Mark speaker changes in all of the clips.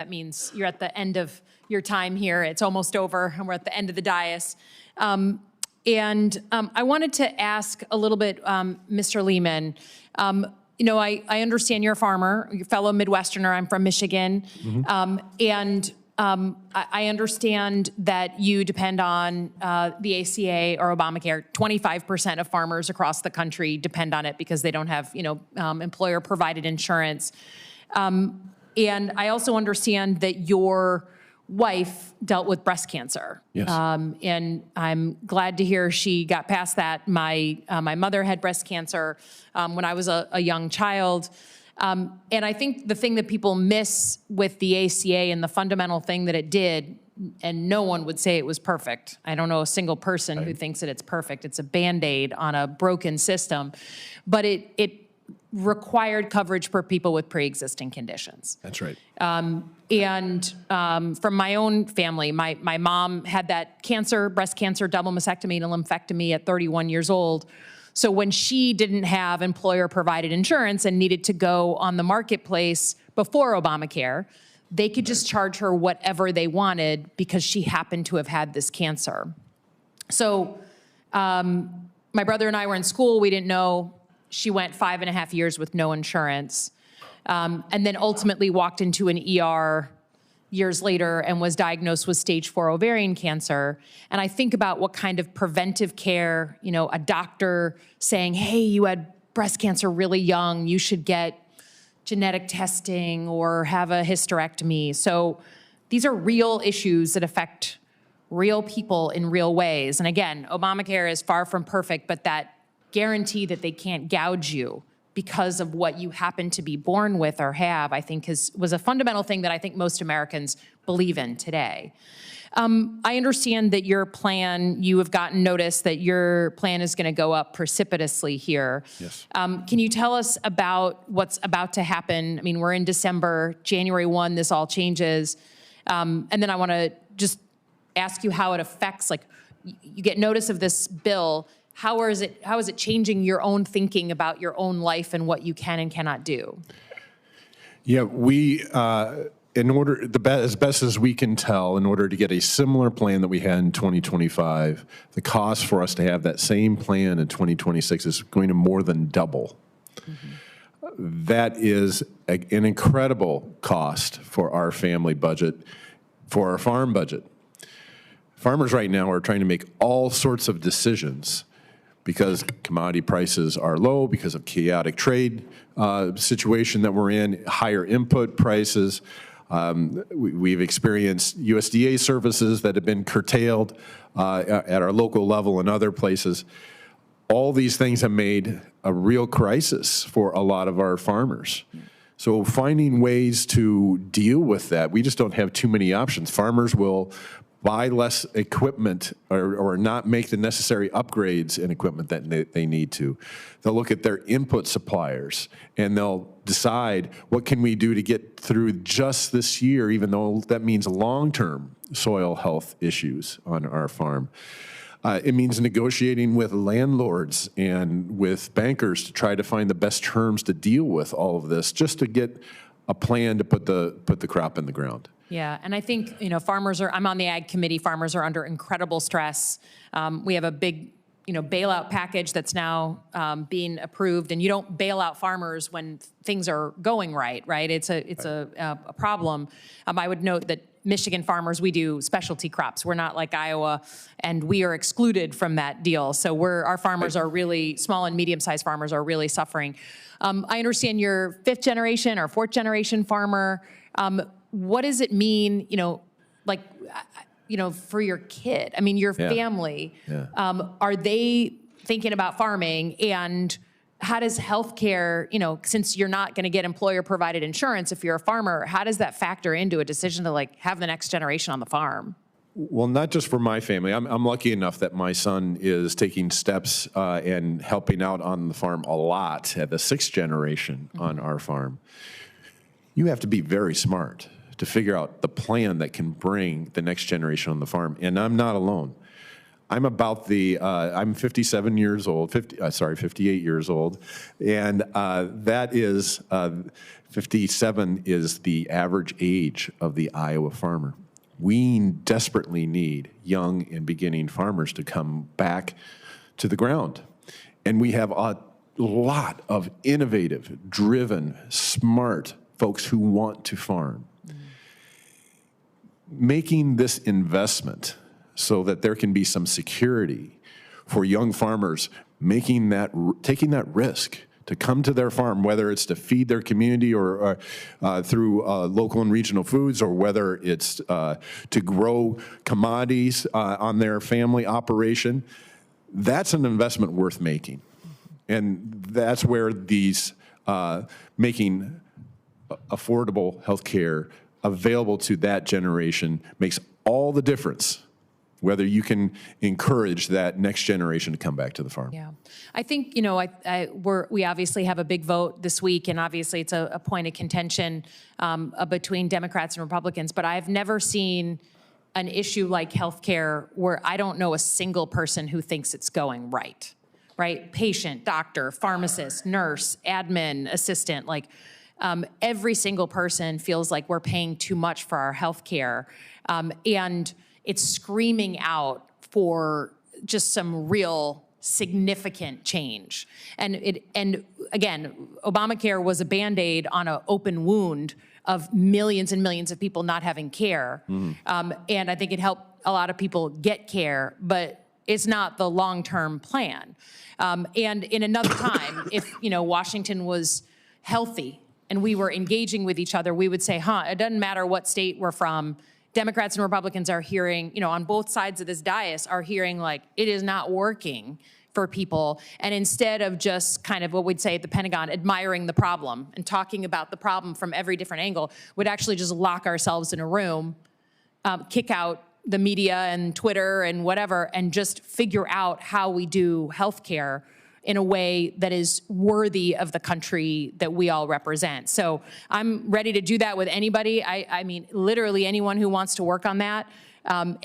Speaker 1: That means you're at the end of your time here. It's almost over, and we're at the end of the dais. I wanted to ask a little bit, Mr. Lehman. I understand you're a farmer, you're a fellow Midwesterner. I'm from Michigan. Mm-hmm. I understand that you depend on the ACA or Obamacare. 25% of farmers across the country depend on it because they don't have, employer-provided insurance. And I also understand that your wife dealt with breast cancer.
Speaker 2: Yes.
Speaker 1: And I'm glad to hear she got past that. My mother had breast cancer when I was a young child. And I think the thing that people miss with the ACA and the fundamental thing that it did, and no one would say it was perfect. I don't know a single person who thinks that it's perfect. It's a Band-Aid on a broken system. But it required coverage for people with pre-existing conditions.
Speaker 2: That's right.
Speaker 1: From my own family, my mom had that cancer, breast cancer, double mastectomy and a lymphectomy at 31 years old. So when she didn't have employer-provided insurance and needed to go on the marketplace before Obamacare, they could just charge her whatever they wanted because she happened to have had this cancer. So my brother and I were in school. We didn't know. She went 5.5 years with no insurance, and then ultimately walked into an ER years later and was diagnosed with stage 4 ovarian cancer. And I think about what kind of preventive care, a doctor saying, hey, you had breast cancer really young, you should get genetic testing or have a hysterectomy. So these are real issues that affect real people in real ways. And again, Obamacare is far from perfect, but that guarantee that they can't gouge you because of what you happen to be born with or have, I think was a fundamental thing that I think most Americans believe in today. I understand that your plan, you have gotten notice that your plan is going to go up precipitously here.
Speaker 2: Yes.
Speaker 1: Can you tell us about what's about to happen? I mean, we're in December, January 1, this all changes. And then I want to just ask you how it affects, you get notice of this bill. How is it changing your own thinking about your own life and what you can and cannot do?
Speaker 2: Yeah, we, as best as we can tell, in order to get a similar plan that we had in 2025, the cost for us to have that same plan in 2026 is going to more than double. Mm-hmm. That is an incredible cost for our family budget, for our farm budget. Farmers right now are trying to make all sorts of decisions because commodity prices are low, because of chaotic trade situation that we're in, higher input prices. We've experienced USDA services that have been curtailed at our local level and other places. All these things have made a real crisis for a lot of our farmers. So finding ways to deal with that, we just don't have too many options. Farmers will buy less equipment or not make the necessary upgrades in equipment that they need to. They'll look at their input suppliers and they'll decide what can we do to get through just this year, even though that means long-term soil health issues on our farm. It means negotiating with landlords and with bankers to try to find the best terms to deal with all of this, just to get a plan to put the crop in the ground.
Speaker 1: Yeah, and I think, I'm on the Ag Committee, farmers are under incredible stress. We have a big, bailout package that's now being approved, and you don't bail out farmers when things are going right? It's a problem. I would note that Michigan farmers, we do specialty crops. We're not like Iowa, and we are excluded from that deal. So our farmers are really, small and medium-sized farmers are really suffering. I understand you're 5th generation or 4th generation farmer. What does it mean, for your kid? I mean, your family, are they thinking about farming? And how does healthcare, since you're not going to get employer-provided insurance if you're a farmer, how does that factor into a decision to have the next generation on the farm?
Speaker 2: Well, not just for my family. I'm lucky enough that my son is taking steps and helping out on the farm a lot at the 6th generation on our farm. You have to be very smart to figure out the plan that can bring the next generation on the farm. And I'm not alone. I'm about I'm 57 years old, 58 years old, and that is, 57 is the average age of the Iowa farmer. We desperately need young and beginning farmers to come back to the ground. And we have a lot of innovative, driven, smart folks who want to farm. Making this investment so that there can be some security for young farmers taking that risk to come to their farm, whether it's to feed their community or through local and regional foods, or whether it's to grow commodities on their family operation, that's an investment worth making. And that's where these making affordable health care available to that generation makes all the difference, whether you can encourage that next generation to come back to the farm.
Speaker 1: Yeah, I think, we obviously have a big vote this week, and obviously it's a point of contention between Democrats and Republicans, but I've never seen an issue like healthcare where I don't know a single person who thinks it's going right? Patient, doctor, pharmacist, nurse, admin, assistant, every single person feels like we're paying too much for our healthcare, and it's screaming out for just some real significant change. And again, Obamacare was a Band-Aid on an open wound of millions and millions of people not having care. And I think it helped a lot of people get care, but it's not the long-term plan. And in another time, if Washington was healthy and we were engaging with each other, we would say, it doesn't matter what state we're from. Democrats and Republicans are hearing, on both sides of this dais are hearing it is not working for people. And instead of just kind of what we'd say at the Pentagon, admiring the problem and talking about the problem from every different angle, would actually just lock ourselves in a room, kick out the media and Twitter and whatever, and just figure out how we do healthcare in a way that is worthy of the country that we all represent. So I'm ready to do that with anybody. I mean, literally anyone who wants to work on that. But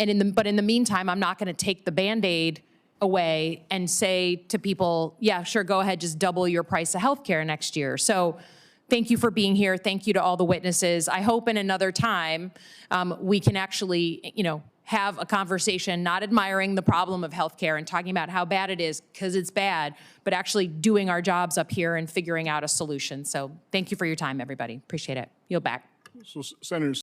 Speaker 1: in the meantime, I'm not going to take the Band-Aid away and say to people, yeah, sure, go ahead, just double your price of healthcare next year. So thank you for being here. Thank you to all the witnesses. I hope in another time we can actually, have a conversation, not admiring the problem of healthcare and talking about how bad it is, because it's bad, but actually doing our jobs up here and figuring out a solution. So thank you for your time, everybody. Appreciate it. Yield back.
Speaker 3: So, Senator